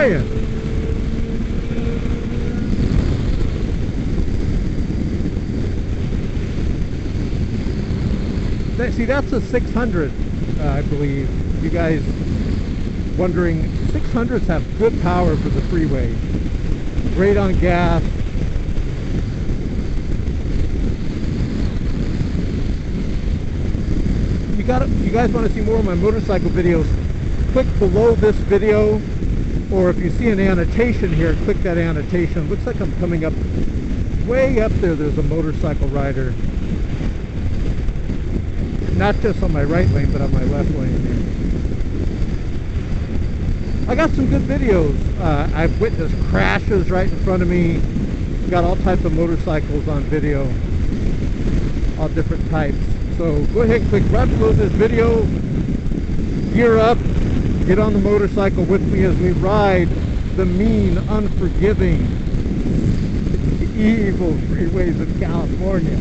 saying. See, that's a 600, I believe. You guys wondering, 600s have good power for the freeway. Great on gas. You guys want to see more of my motorcycle videos, click below this video, or if you see an annotation here, click that annotation. Looks like I'm coming up way up there. There's a motorcycle rider. Not just on my right lane, but on my left lane here. I got some good videos. I've witnessed crashes right in front of me. Got all types of motorcycles on video, all different types. So go ahead and click right below this video. Gear up, get on the motorcycle with me as we ride the mean, unforgiving, evil freeways of California.